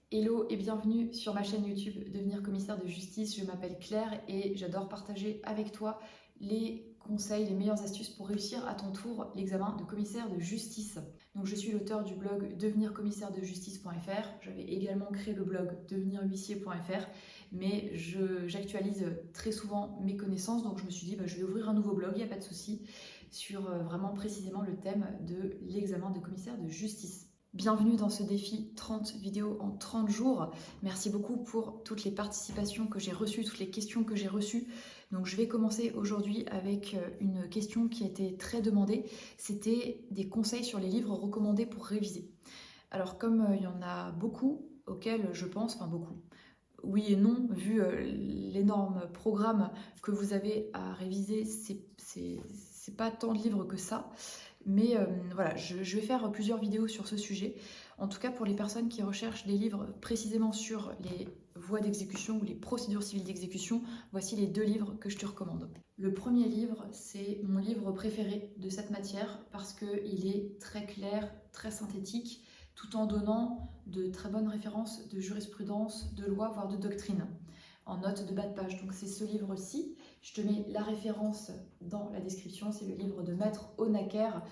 Hello et bienvenue sur ma chaîne YouTube Devenir commissaire de justice. Je m'appelle Claire et j'adore partager avec toi les conseils, les meilleures astuces pour réussir à ton tour l'examen de commissaire de justice. Donc je suis l'auteur du blog devenircommissaire-de-justice.fr. J'avais également créé le blog devenirhuissier.fr, mais j'actualise très souvent mes connaissances, donc je me suis dit je vais ouvrir un nouveau blog, il n'y a pas de souci, sur vraiment précisément le thème de l'examen de commissaire de justice. Bienvenue dans ce défi 30 vidéos en 30 jours. Merci beaucoup pour toutes les participations que j'ai reçues, toutes les questions que j'ai reçues. Donc je vais commencer aujourd'hui avec une question qui a été très demandée. C'était des conseils sur les livres recommandés pour réviser. Alors comme il y en a beaucoup auxquels je pense, enfin beaucoup, oui et non, vu l'énorme programme que vous avez à réviser, c'est pas tant de livres que ça. Mais voilà, je vais faire plusieurs vidéos sur ce sujet. En tout cas, pour les personnes qui recherchent des livres précisément sur les voies d'exécution ou les procédures civiles d'exécution, voici les deux livres que je te recommande. Le premier livre, c'est mon livre préféré de cette matière parce qu'il est très clair, très synthétique, tout en donnant de très bonnes références de jurisprudence, de loi, voire de doctrine, en note de bas de page. Donc c'est ce livre-ci. Je te mets la référence dans la description. C'est le livre de Maître Honaker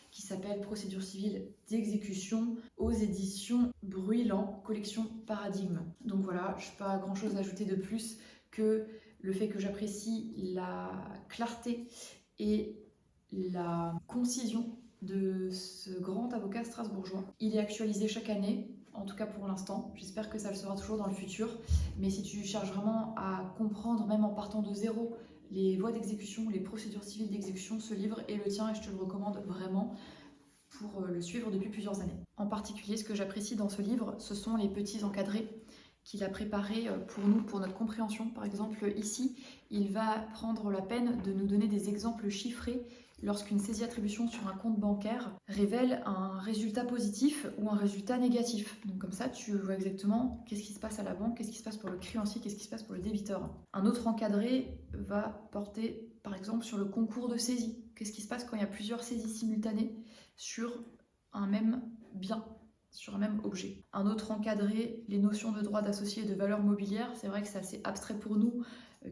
qui s'appelle Procédure civile d'exécution aux éditions Bruylant, collection Paradigme. Donc voilà, je n'ai pas grand-chose à ajouter de plus que le fait que j'apprécie la clarté et la concision de ce grand avocat strasbourgeois. Il est actualisé chaque année, en tout cas pour l'instant. J'espère que ça le sera toujours dans le futur. Mais si tu cherches vraiment à comprendre, même en partant de zéro, les voies d'exécution, les procédures civiles d'exécution, ce livre est le tien et je te le recommande vraiment pour le suivre depuis plusieurs années. En particulier, ce que j'apprécie dans ce livre, ce sont les petits encadrés qu'il a préparés pour nous, pour notre compréhension. Par exemple, ici, il va prendre la peine de nous donner des exemples chiffrés lorsqu'une saisie-attribution sur un compte bancaire révèle un résultat positif ou un résultat négatif. Donc comme ça, tu vois exactement qu'est-ce qui se passe à la banque, qu'est-ce qui se passe pour le créancier, qu'est-ce qui se passe pour le débiteur. Un autre encadré va porter, par exemple, sur le concours de saisie. Qu'est-ce qui se passe quand il y a plusieurs saisies simultanées sur un même bien, sur un même objet. Un autre encadré, les notions de droit d'associé et de valeur mobilière. C'est vrai que c'est assez abstrait pour nous,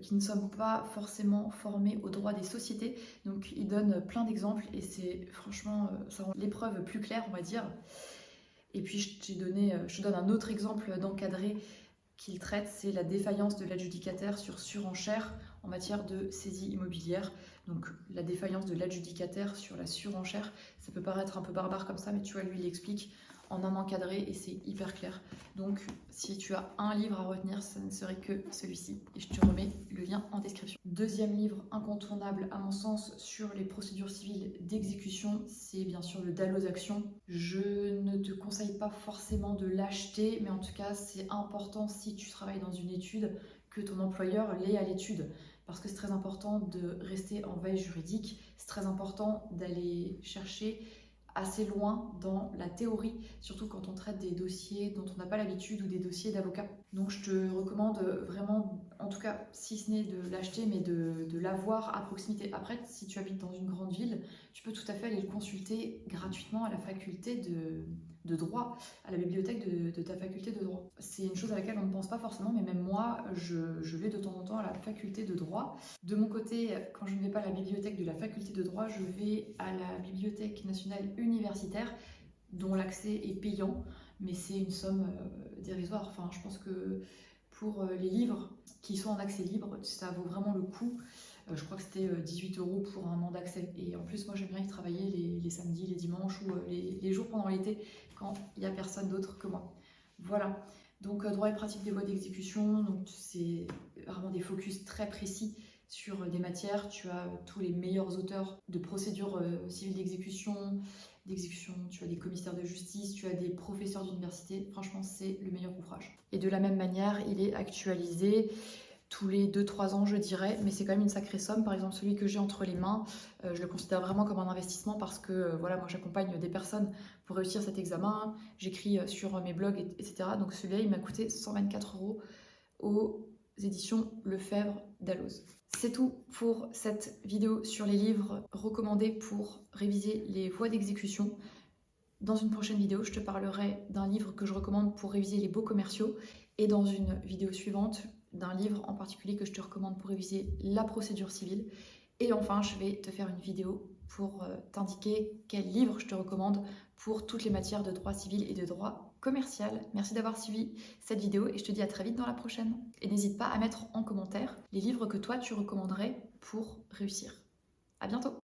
qui ne sommes pas forcément formés au droit des sociétés. Donc il donne plein d'exemples et c'est franchement, ça rend l'épreuve plus claire, on va dire. Et puis je te donne un autre exemple d'encadré qu'il traite, c'est la défaillance de l'adjudicataire sur surenchère en matière de saisie immobilière. Donc la défaillance de l'adjudicataire sur la surenchère, ça peut paraître un peu barbare comme ça, mais tu vois, lui il explique en un encadré et c'est hyper clair. Donc si tu as un livre à retenir, ça ne serait que celui-ci et je te remets le lien en description. Deuxième livre incontournable à mon sens sur les procédures civiles d'exécution, c'est bien sûr le Dalloz Action. Je ne te conseille pas forcément de l'acheter, mais en tout cas c'est important si tu travailles dans une étude que ton employeur l'ait à l'étude. Parce que c'est très important de rester en veille juridique, c'est très important d'aller chercher assez loin dans la théorie, surtout quand on traite des dossiers dont on n'a pas l'habitude ou des dossiers d'avocat. Donc je te recommande vraiment, en tout cas, si ce n'est de l'acheter, mais de l'avoir à proximité. Après, si tu habites dans une grande ville, tu peux tout à fait aller le consulter gratuitement à la faculté de droit, à la bibliothèque de ta faculté de droit. C'est une chose à laquelle on ne pense pas forcément, mais même moi, je vais de temps en temps à la faculté de droit. De mon côté, quand je ne vais pas à la bibliothèque de la faculté de droit, je vais à la bibliothèque nationale universitaire, dont l'accès est payant, mais c'est une somme dérisoire. Enfin, je pense que pour les livres qui sont en accès libre, ça vaut vraiment le coup. Je crois que c'était 18 € pour un an d'accès. Et en plus, moi, j'aime bien y travailler les samedis, les dimanches ou les jours pendant l'été quand il n'y a personne d'autre que moi. Voilà. Donc, droit et pratique des voies d'exécution. Donc, c'est vraiment des focus très précis sur des matières. Tu as tous les meilleurs auteurs de procédures civiles d'exécution, tu as des commissaires de justice, tu as des professeurs d'université. Franchement, c'est le meilleur ouvrage. Et de la même manière, il est actualisé tous les 2-3 ans, je dirais, mais c'est quand même une sacrée somme. Par exemple, celui que j'ai entre les mains, je le considère vraiment comme un investissement parce que voilà, moi j'accompagne des personnes pour réussir cet examen, j'écris sur mes blogs, etc. Donc celui-là, il m'a coûté 124 € aux éditions Lefebvre Dalloz. C'est tout pour cette vidéo sur les livres recommandés pour réviser les voies d'exécution. Dans une prochaine vidéo, je te parlerai d'un livre que je recommande pour réviser les baux commerciaux et dans une vidéo suivante, d'un livre en particulier que je te recommande pour réviser la procédure civile. Et enfin, je vais te faire une vidéo pour t'indiquer quel livre je te recommande pour toutes les matières de droit civil et de droit commercial. Merci d'avoir suivi cette vidéo et je te dis à très vite dans la prochaine. Et n'hésite pas à mettre en commentaire les livres que toi tu recommanderais pour réussir. À bientôt!